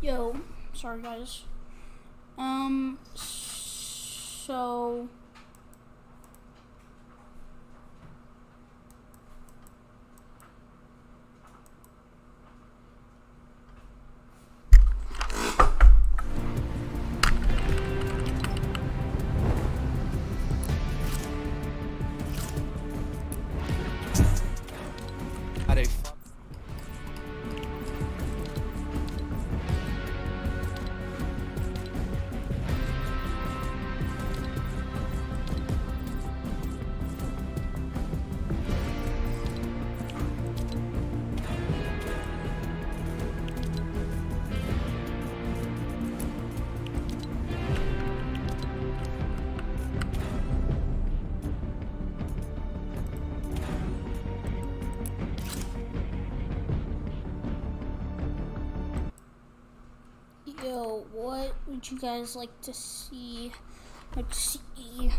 Yo, sorry guys. So Yo, what would you guys like to see? Let's see.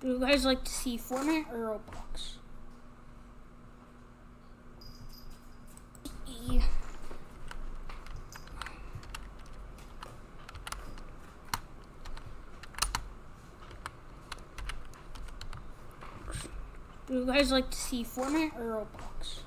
Do you guys like to see Fortnite or Roblox? Do you guys like to see Fortnite or Roblox?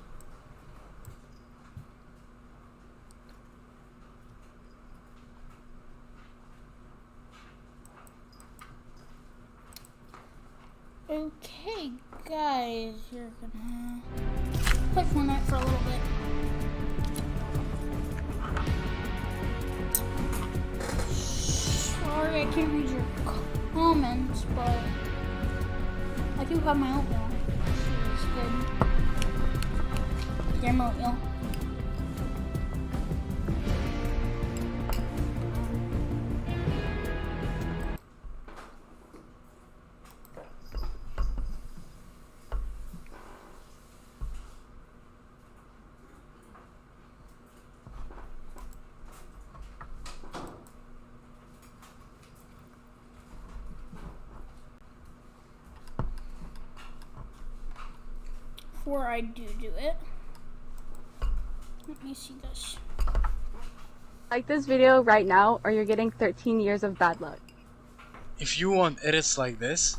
Okay, guys, you're gonna play Fortnite for a little bit. Sorry, I can't read your comments, but I do have my oatmeal. It's good. Damn oatmeal. Before I do it, let me see this. Like this video right now or you're getting 13 years of bad luck. If you want edits like this,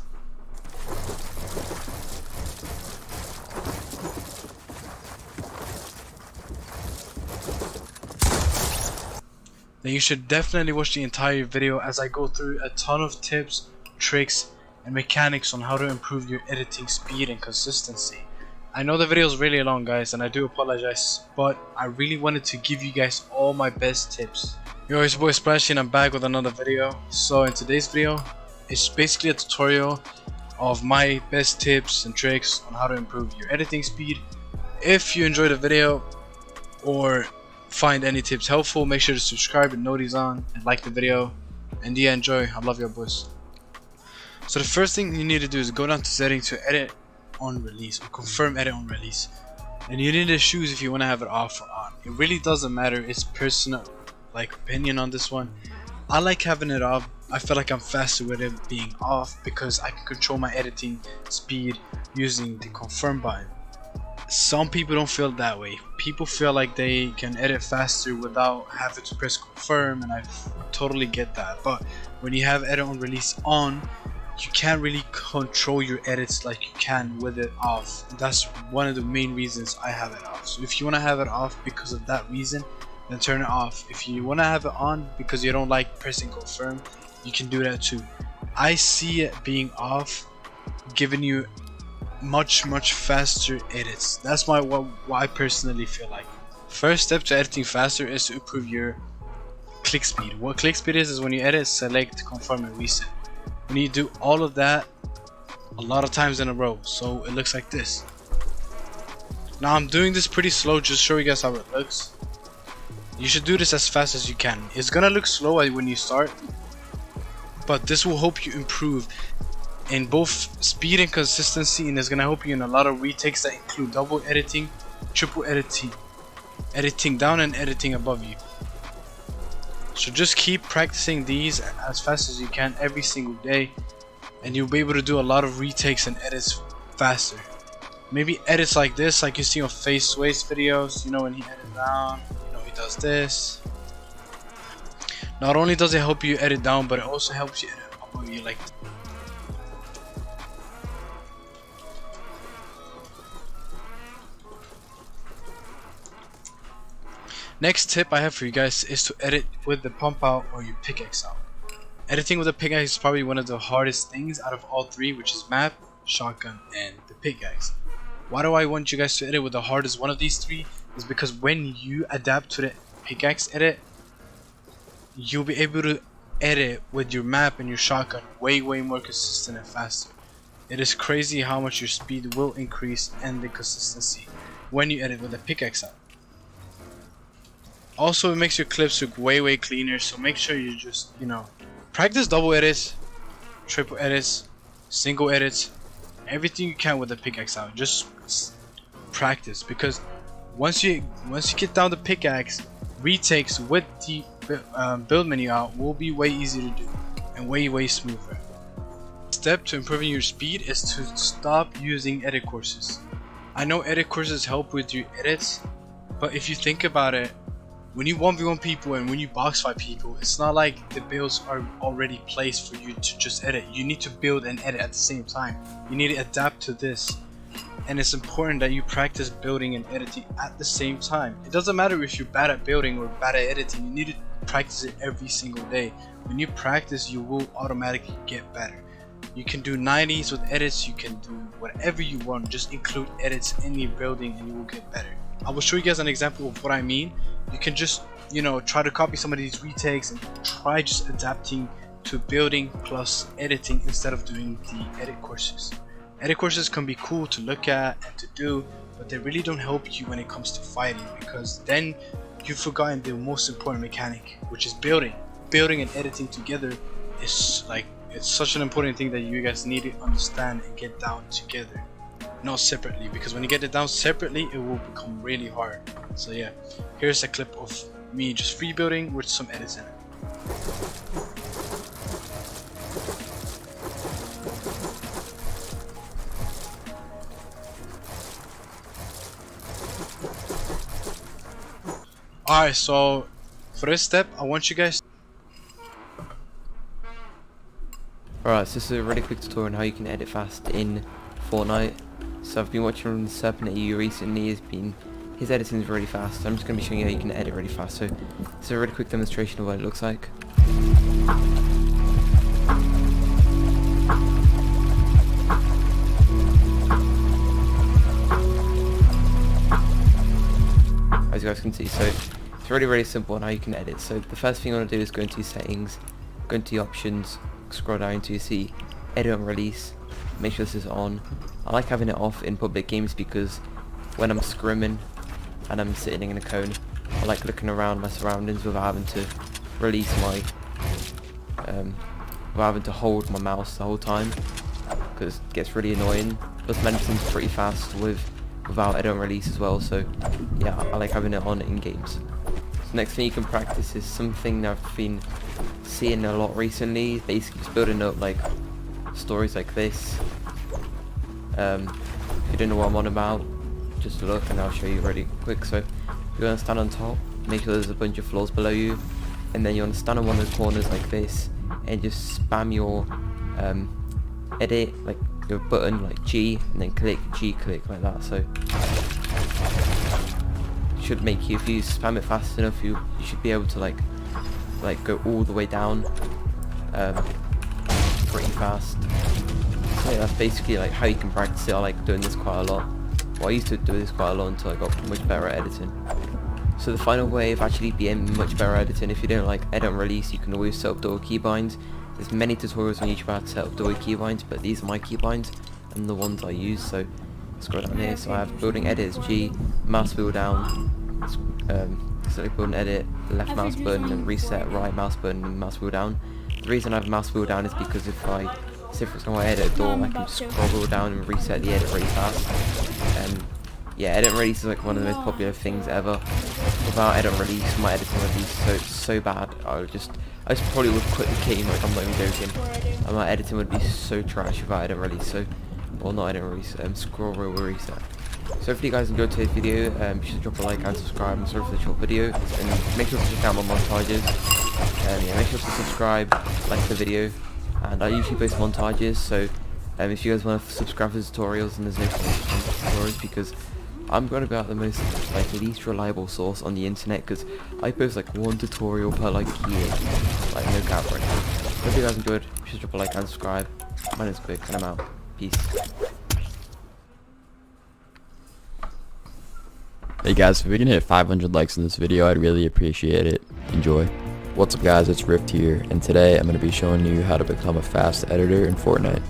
then you should definitely watch the entire video as I go through a ton of tips, tricks, and mechanics on how to improve your editing speed and consistency. I know the video is really long, guys, and I do apologize, but I really wanted to give you guys all my best tips. Yo, it's your boy Splashy and I'm back with another video. So in today's video, it's basically a tutorial of my best tips and tricks on how to improve your editing speed. If you enjoyed the video or find any tips helpful, make sure to subscribe and notice on and like the video. And yeah, enjoy. I love your boys. So the first thing you need to do is go down to settings to edit on release or confirm edit on release, and you need to choose if you want to have it off or on. It really doesn't matter, it's personal opinion on this one. I like having it off. I feel like I'm faster with it being off because I can control my editing speed using the confirm button. Some people don't feel that way. People feel like they can edit faster without having to press confirm, and I totally get that. But when you have edit on release on, you can't really control your edits like you can with it off. That's one of the main reasons I have it off. So if you want to have it off because of that reason, then turn it off. If you want to have it on because you don't like pressing confirm, you can do that too. I see it being off giving you much faster edits. That's what I personally feel like. First step to editing faster is to improve your click speed. What click speed is when you edit, select, confirm, and reset. When you do all of that a lot of times in a row, so it looks like this. Now I'm doing this pretty slow, just show you guys how it looks. You should do this as fast as you can. It's gonna look slow when you start, but this will help you improve in both speed and consistency, and it's gonna help you in a lot of retakes that include double editing, triple editing, editing down and editing above you. So just keep practicing these as fast as you can every single day, and you'll be able to do a lot of retakes and edits faster. Maybe edits like this, like you see on Face Waste videos, you know, when he edits down, you know, he does this. Not only does it help you edit down, but it also helps you edit up what you like. Next tip I have for you guys is to edit with the pump out or your pickaxe out. Editing with a pickaxe is probably one of the hardest things out of all three, which is map, shotgun, and the pickaxe. Why do I want you guys to edit with the hardest one of these three? Is because when you adapt to the pickaxe edit, you'll be able to edit with your map and your shotgun way more consistent and faster. It is crazy how much your speed will increase and the consistency when you edit with a pickaxe out. Also, it makes your clips look way cleaner, so make sure you just, you know, practice double edits, triple edits, single edits, everything you can with the pickaxe out. Just practice, because once you get down the pickaxe, retakes with the build menu out will be way easier to do and way smoother. Step to improving your speed is to stop using edit courses. I know edit courses help with your edits, but if you think about it, when you 1v1 people and when you box fight people, it's not like the builds are already placed for you to just edit. You need to build and edit at the same time. You need to adapt to this. And it's important that you practice building and editing at the same time. It doesn't matter if you're bad at building or bad at editing, you need to practice it every single day. When you practice, you will automatically get better. You can do 90s with edits, you can do whatever you want, just include edits in your building and you will get better. I will show you guys an example of what I mean. You can just, you know, try to copy some of these retakes and try just adapting to building plus editing instead of doing the edit courses. Edit courses can be cool to look at and to do, but they really don't help you when it comes to fighting, because then you've forgotten the most important mechanic, which is building. Building and editing together is like, it's such an important thing that you guys need to understand and get down together, not separately, because when you get it down separately it will become really hard. So yeah, here's a clip of me just free building with some edits in it. Alright, so for this step I want you guys. Alright, so this is a really quick tutorial on how you can edit fast in Fortnite. So I've been watching Serpent EU recently. His editing is really fast, so I'm just going to be showing you how you can edit really fast. So it's a really quick demonstration of what it looks like. As you guys can see, so it's really simple on how you can edit. So the first thing you want to do is go into your settings, go into your options, scroll down until you see edit and release. Make sure this is on. I like having it off in public games because when I'm scrimming and I'm sitting in a cone, I like looking around my surroundings without having to release my without having to hold my mouse the whole time, because it gets really annoying. Plus mention's pretty fast without edit and release as well, so yeah, I like having it on in games. So next thing you can practice is something that I've been seeing a lot recently, basically just building up like stories like this. If you don't know what I'm on about, just look and I'll show you really quick. So you want to stand on top, make sure there's a bunch of floors below you, and then you want to stand on one of the corners like this and just spam your edit, like your button, like G, and then click G, click like that. So it should make you, if you spam it fast enough, you should be able to like go all the way down pretty fast. So yeah, that's basically like how you can practice it. I like doing this quite a lot. Well, I used to do this quite a lot until I got much better at editing. So the final way of actually being much better at editing, if you don't like edit and release, you can always set up double keybinds. There's many tutorials on YouTube how to set up double keybinds, but these are my keybinds and the ones I use. So scroll down here. So I have building edit is G, mouse wheel down, select build and edit, left mouse button and reset, right mouse button and mouse wheel down. The reason I have mouse wheel down is because if I, say for example I edit a door, I can scroll wheel down and reset the edit really fast. And yeah, edit and release is like one of the most popular things ever. Without edit and release, my editing would be so bad. I would just I just probably would quit the game, like, I'm not even joking. Before I do. And my editing would be so trash if I hadn't released, I didn't release, scroll wheel reset. So hopefully you guys enjoyed today's video, be sure to drop a like and subscribe, I'm sorry for the short video, and make sure to check out my montages, yeah, make sure to subscribe, like the video, and I usually post montages, so if you guys want to subscribe to tutorials, and there's no tutorials, because I'm going to be out the most, like, least reliable source on the internet, because I post like one tutorial per like year, like no cap right now. Hope you guys enjoyed, be sure to drop a like and subscribe. My name's Big, and I'm out. Peace. Hey guys, if we can hit 500 likes in this video, I'd really appreciate it. Enjoy. What's up guys, it's Rift here, and today I'm going to be showing you how to become a fast editor in Fortnite.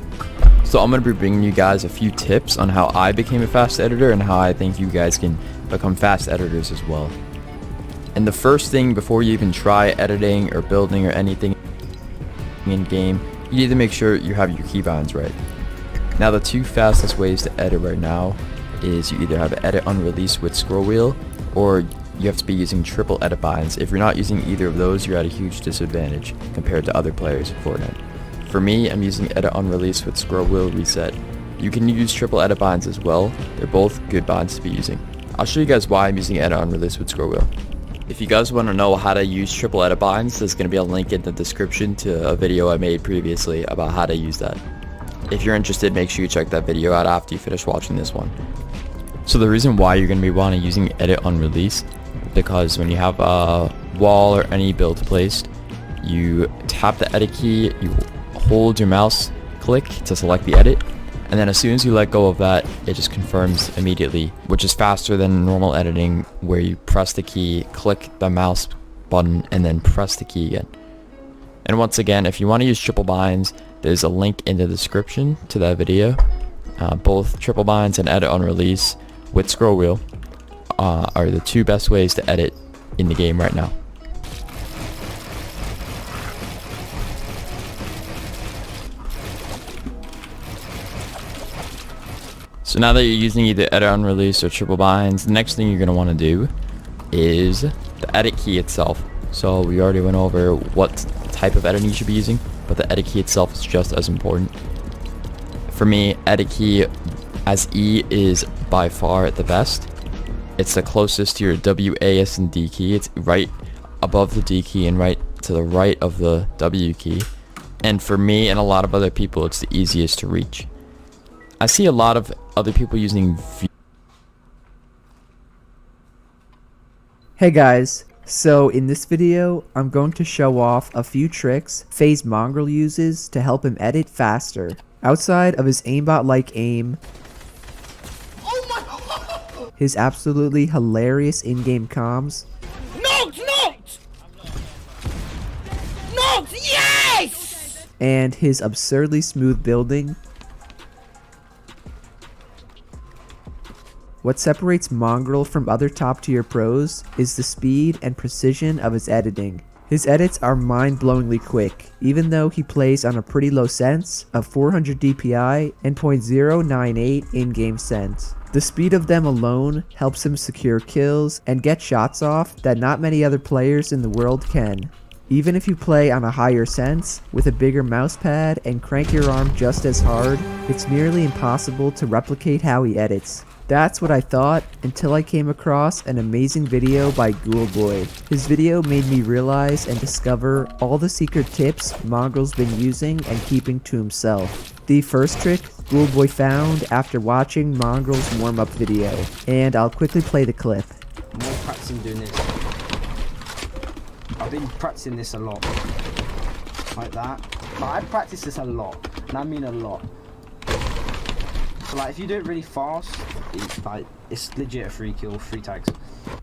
So I'm going to be bringing you guys a few tips on how I became a fast editor and how I think you guys can become fast editors as well. And the first thing before you even try editing or building or anything in game, you need to make sure you have your keybinds right. Now the two fastest ways to edit right now is you either have edit on release with scroll wheel, or you have to be using triple edit binds. If you're not using either of those, you're at a huge disadvantage compared to other players in Fortnite. For me, I'm using edit on release with scroll wheel reset. You can use triple edit binds as well. They're both good binds to be using. I'll show you guys why I'm using edit on release with scroll wheel. If you guys want to know how to use triple edit binds, there's going to be a link in the description to a video I made previously about how to use that. If you're interested, make sure you check that video out after you finish watching this one. So the reason why you're going to be wanting using edit on release, because when you have a wall or any build placed, you tap the edit key, you hold your mouse click to select the edit, and then as soon as you let go of that, it just confirms immediately, which is faster than normal editing where you press the key, click the mouse button, and then press the key again. And once again, if you want to use triple binds, there's a link in the description to that video. Both triple binds and edit on release with scroll wheel are the two best ways to edit in the game right now. So now that you're using either edit on release or triple binds, the next thing you're going to want to do is the edit key itself. So we already went over what type of editing you should be using, but the edit key itself is just as important. For me, edit key as E is by far the best. It's the closest to your W, A, S, and D key. It's right above the D key and right to the right of the W key. And for me and a lot of other people, it's the easiest to reach. I see a lot of other people using V. Hey guys, so in this video, I'm going to show off a few tricks FaZe Mongrel uses to help him edit faster. Outside of his aimbot-like aim, his absolutely hilarious in-game comms, yes! And his absurdly smooth building, what separates Mongrel from other top-tier pros is the speed and precision of his editing. His edits are mind-blowingly quick, even though he plays on a pretty low sense of 400 DPI and 0.098 in-game sense. The speed of them alone helps him secure kills and get shots off that not many other players in the world can. Even if you play on a higher sense, with a bigger mouse pad and crank your arm just as hard, it's nearly impossible to replicate how he edits. That's what I thought until I came across an amazing video by Ghoulboy. His video made me realize and discover all the secret tips Mongrel's been using and keeping to himself. The first trick Ghoulboy found after watching Mongrel's warm-up video, and I'll quickly play the clip. More practicing doing this. I've been practicing this a lot. Like that. But I practice this a lot, and I mean a lot. So like if you do it really fast, it's legit a free kill, 3 tags.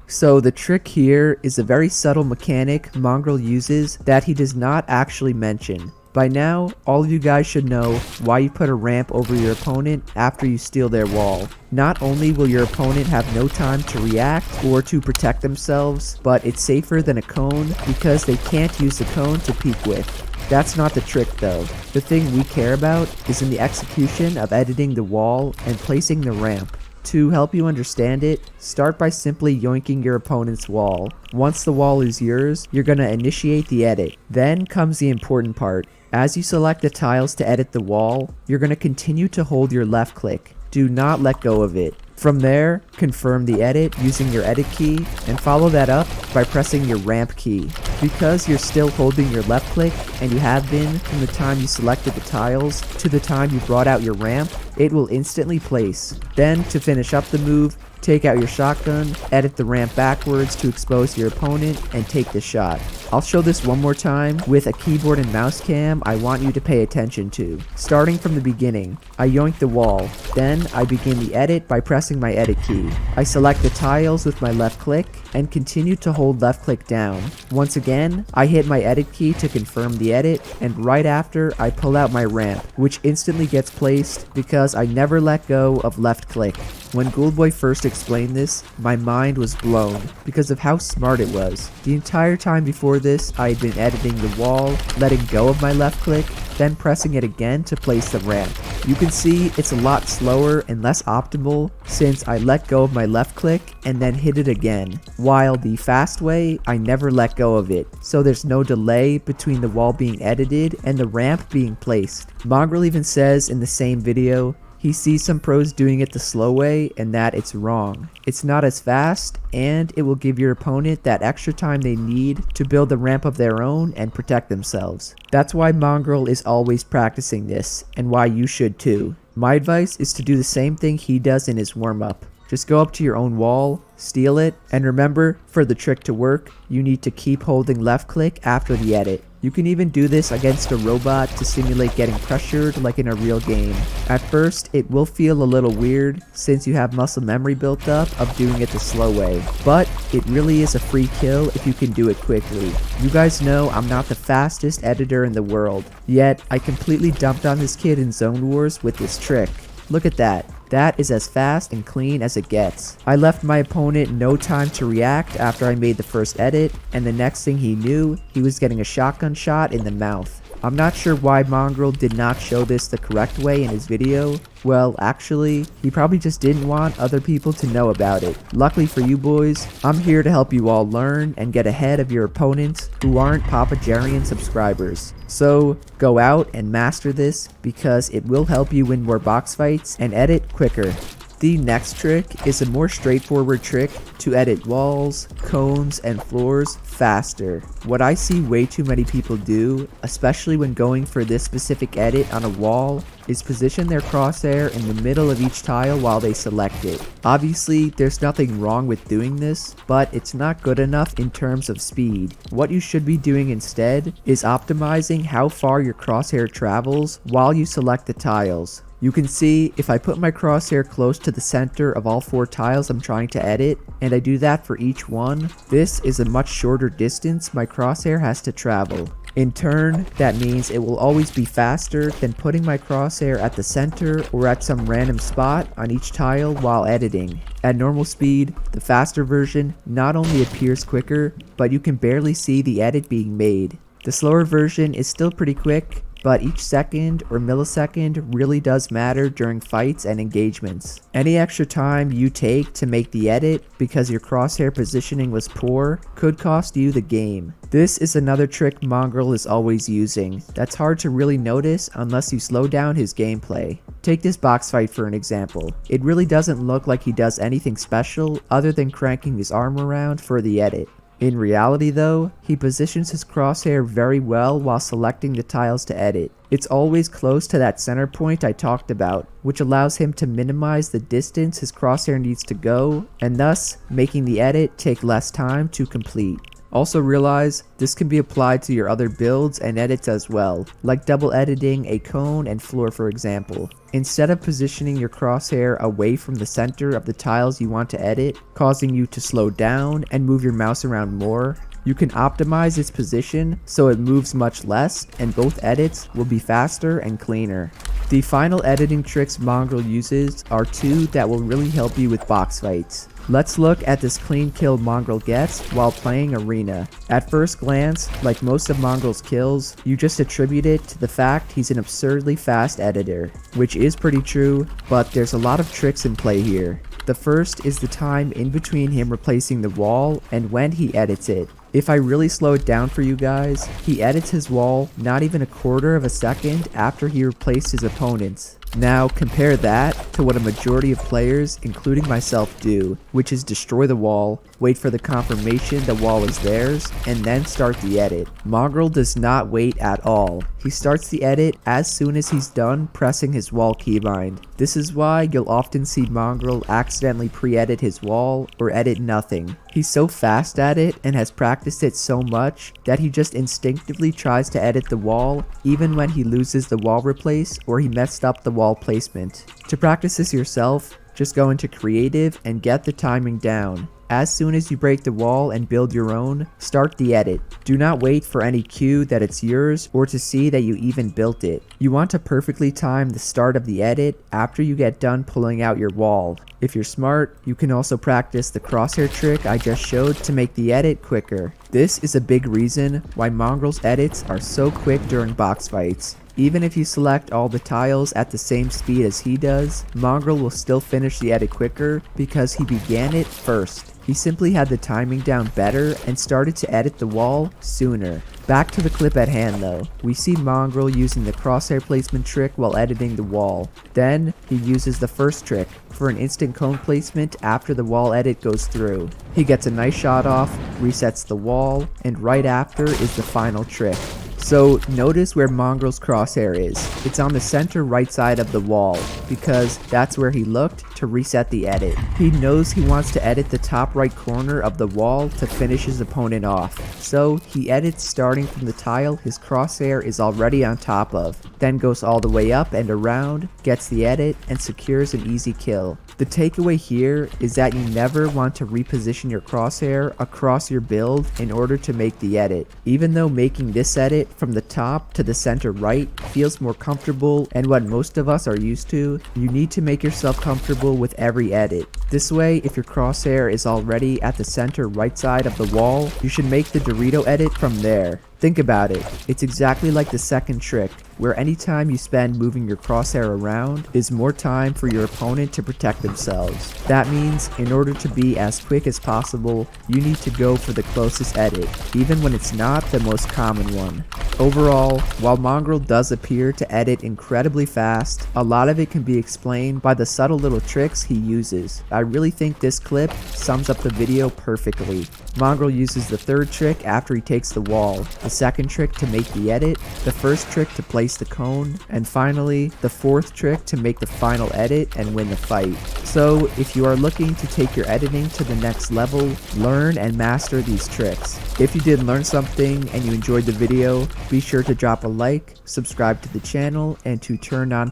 So the trick here is a very subtle mechanic Mongrel uses that he does not actually mention. By now, all of you guys should know why you put a ramp over your opponent after you steal their wall. Not only will your opponent have no time to react or to protect themselves, but it's safer than a cone because they can't use the cone to peek with. That's not the trick though. The thing we care about is in the execution of editing the wall and placing the ramp. To help you understand it, start by simply yoinking your opponent's wall. Once the wall is yours, you're gonna initiate the edit. Then comes the important part. As you select the tiles to edit the wall, you're gonna continue to hold your left click. Do not let go of it. From there, confirm the edit using your edit key and follow that up by pressing your ramp key. Because you're still holding your left click, and you have been from the time you selected the tiles to the time you brought out your ramp, it will instantly place. Then, to finish up the move, take out your shotgun, edit the ramp backwards to expose your opponent, and take the shot. I'll show this one more time with a keyboard and mouse cam I want you to pay attention to. Starting from the beginning, I yoink the wall. Then I begin the edit by pressing my edit key. I select the tiles with my left click and continue to hold left click down. Once again, I hit my edit key to confirm the edit, and right after I pull out my ramp, which instantly gets placed because I never let go of left click. When Ghoulboy first explained this, my mind was blown because of how smart it was. The entire time before this, I had been editing the wall, letting go of my left click, then pressing it again to place the ramp. You can see it's a lot slower and less optimal since I let go of my left click and then hit it again, while the fast way, I never let go of it, so there's no delay between the wall being edited and the ramp being placed. Mongrel even says in the same video, he sees some pros doing it the slow way and that it's wrong. It's not as fast, and it will give your opponent that extra time they need to build a ramp of their own and protect themselves. That's why Mongrel is always practicing this, and why you should too. My advice is to do the same thing he does in his warm-up. Just go up to your own wall, steal it, and remember, for the trick to work, you need to keep holding left click after the edit. You can even do this against a robot to simulate getting pressured like in a real game. At first, it will feel a little weird since you have muscle memory built up of doing it the slow way, but it really is a free kill if you can do it quickly. You guys know I'm not the fastest editor in the world, yet I completely dumped on this kid in Zone Wars with this trick. Look at that. That is as fast and clean as it gets. I left my opponent no time to react after I made the first edit, and the next thing he knew, he was getting a shotgun shot in the mouth. I'm not sure why Mongrel did not show this the correct way in his video. Well, actually, he probably just didn't want other people to know about it. Luckily for you boys, I'm here to help you all learn and get ahead of your opponents who aren't Papa Jarian subscribers. So, go out and master this because it will help you win more box fights and edit quicker. The next trick is a more straightforward trick to edit walls, cones, and floors faster. What I see way too many people do, especially when going for this specific edit on a wall, is position their crosshair in the middle of each tile while they select it. Obviously, there's nothing wrong with doing this, but it's not good enough in terms of speed. What you should be doing instead is optimizing how far your crosshair travels while you select the tiles. You can see if I put my crosshair close to the center of all 4 tiles I'm trying to edit, and I do that for each one, this is a much shorter distance my crosshair has to travel. In turn, that means it will always be faster than putting my crosshair at the center or at some random spot on each tile while editing. At normal speed, the faster version not only appears quicker, but you can barely see the edit being made. The slower version is still pretty quick, but each second or millisecond really does matter during fights and engagements. Any extra time you take to make the edit because your crosshair positioning was poor could cost you the game. This is another trick Mongrel is always using that's hard to really notice unless you slow down his gameplay. Take this box fight for an example. It really doesn't look like he does anything special other than cranking his arm around for the edit. In reality though, he positions his crosshair very well while selecting the tiles to edit. It's always close to that center point I talked about, which allows him to minimize the distance his crosshair needs to go, and thus making the edit take less time to complete. Also realize this can be applied to your other builds and edits as well, like double editing a cone and floor for example. Instead of positioning your crosshair away from the center of the tiles you want to edit, causing you to slow down and move your mouse around more, you can optimize its position so it moves much less and both edits will be faster and cleaner. The final editing tricks Mongrel uses are 2 that will really help you with box fights. Let's look at this clean kill Mongrel gets while playing Arena. At first glance, like most of Mongrel's kills, you just attribute it to the fact he's an absurdly fast editor, which is pretty true, but there's a lot of tricks in play here. The first is the time in between him replacing the wall and when he edits it. If I really slow it down for you guys, he edits his wall not even a quarter of a second after he replaced his opponent's. Now compare that to what a majority of players, including myself, do, which is destroy the wall, wait for the confirmation the wall is theirs, and then start the edit. Mongrel does not wait at all. He starts the edit as soon as he's done pressing his wall keybind. This is why you'll often see Mongrel accidentally pre-edit his wall or edit nothing. He's so fast at it and has practiced it so much that he just instinctively tries to edit the wall even when he loses the wall replace or he messed up the wall placement. To practice this yourself, just go into creative and get the timing down. As soon as you break the wall and build your own, start the edit. Do not wait for any cue that it's yours or to see that you even built it. You want to perfectly time the start of the edit after you get done pulling out your wall. If you're smart, you can also practice the crosshair trick I just showed to make the edit quicker. This is a big reason why Mongrel's edits are so quick during box fights. Even if you select all the tiles at the same speed as he does, Mongrel will still finish the edit quicker because he began it first. He simply had the timing down better and started to edit the wall sooner. Back to the clip at hand though, we see Mongrel using the crosshair placement trick while editing the wall. Then, he uses the first trick for an instant cone placement after the wall edit goes through. He gets a nice shot off, resets the wall, and right after is the final trick. So notice where Mongrel's crosshair is. It's on the center right side of the wall, because that's where he looked to reset the edit. He knows he wants to edit the top right corner of the wall to finish his opponent off. So he edits starting from the tile his crosshair is already on top of, then goes all the way up and around, gets the edit, and secures an easy kill. The takeaway here is that you never want to reposition your crosshair across your build in order to make the edit. Even though making this edit from the top to the center right feels more comfortable and what most of us are used to, you need to make yourself comfortable with every edit. This way, if your crosshair is already at the center right side of the wall, you should make the Dorito edit from there. Think about it, it's exactly like the second trick, where any time you spend moving your crosshair around is more time for your opponent to protect themselves. That means, in order to be as quick as possible, you need to go for the closest edit, even when it's not the most common one. Overall, while Mongrel does appear to edit incredibly fast, a lot of it can be explained by the subtle little tricks he uses. I really think this clip sums up the video perfectly. Mongrel uses the third trick after he takes the wall, the second trick to make the edit, the first trick to place the cone, and finally, the fourth trick to make the final edit and win the fight. So, if you are looking to take your editing to the next level, learn and master these tricks. If you did learn something and you enjoyed the video, be sure to drop a like, subscribe to the channel, and to turn on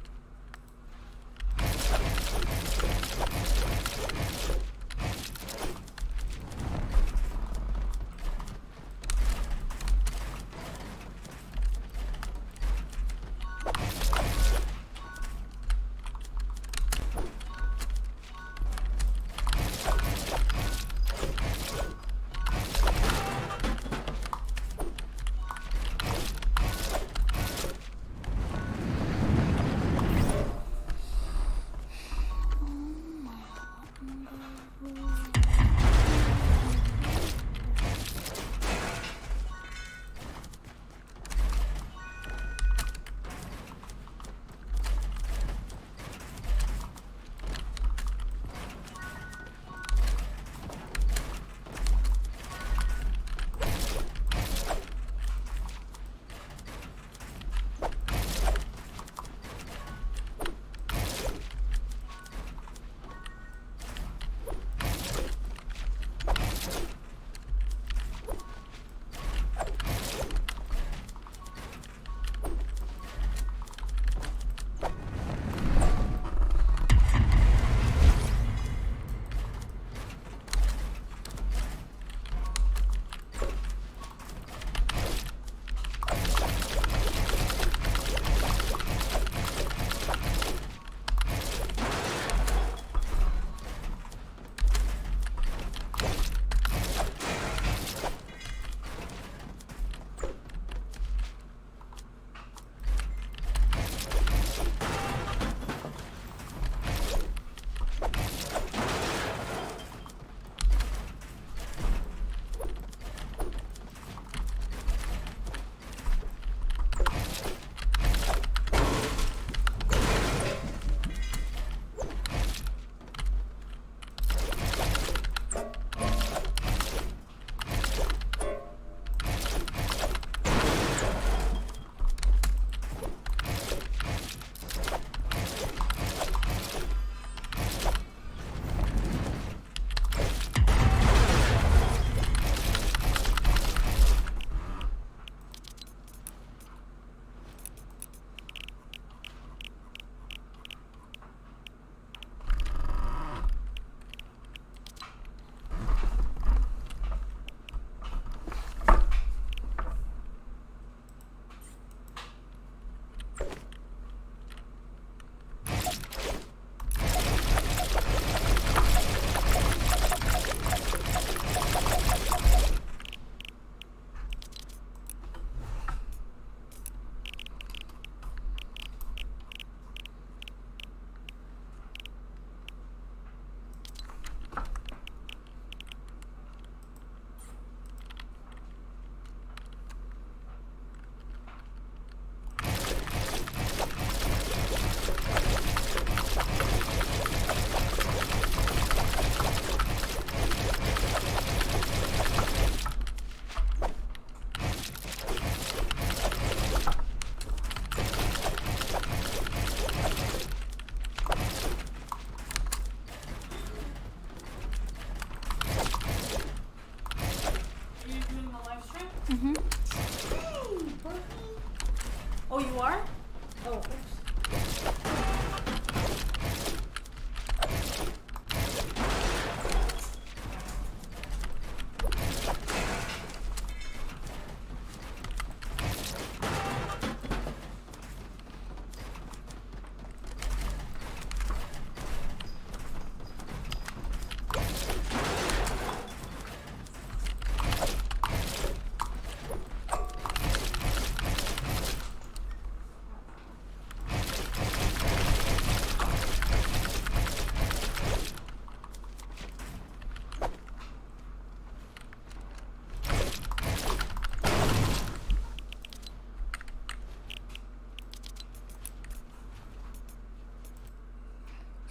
Oh.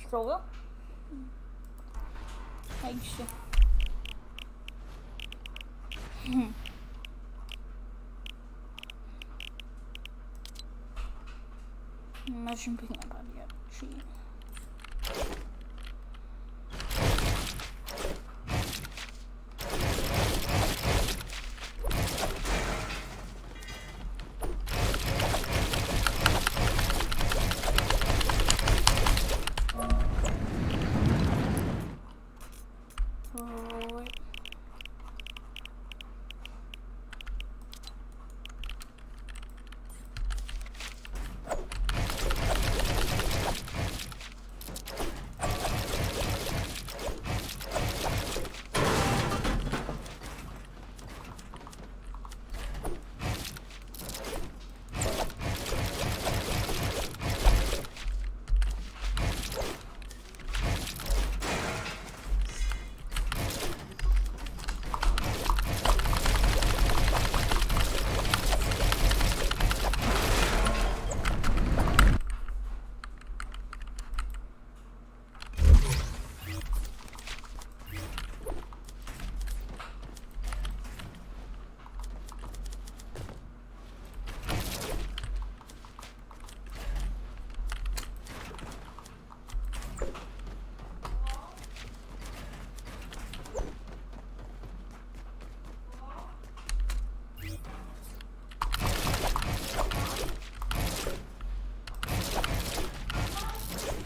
Scroll. Ayşe. Imagine picking up on the tree.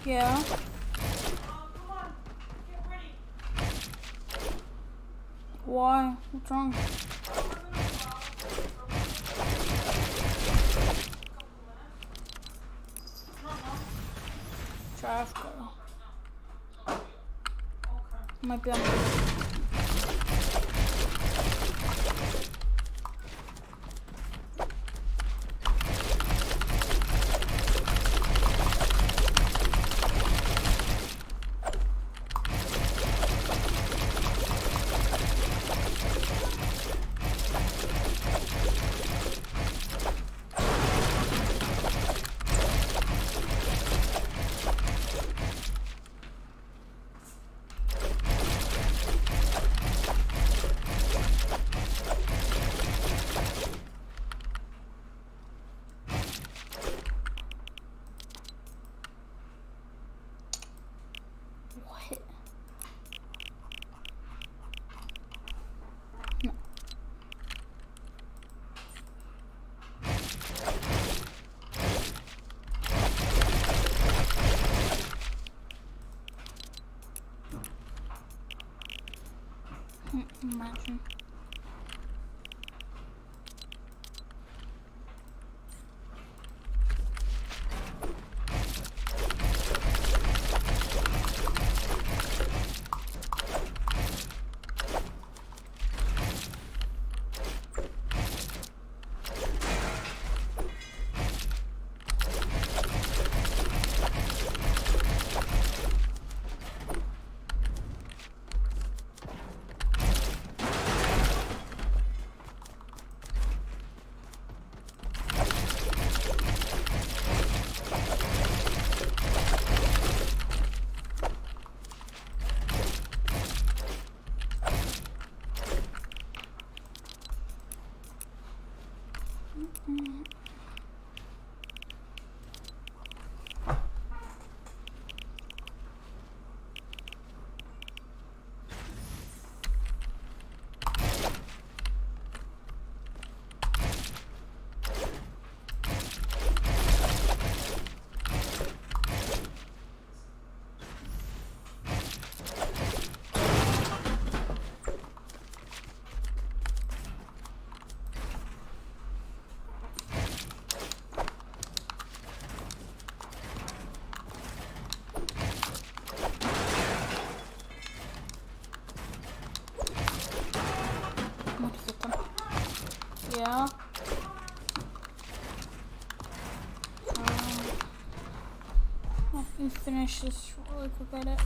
Yeah. Why? What's wrong? Traffic. Might be on. Imagine. yeah. Let me finish this really quick edit.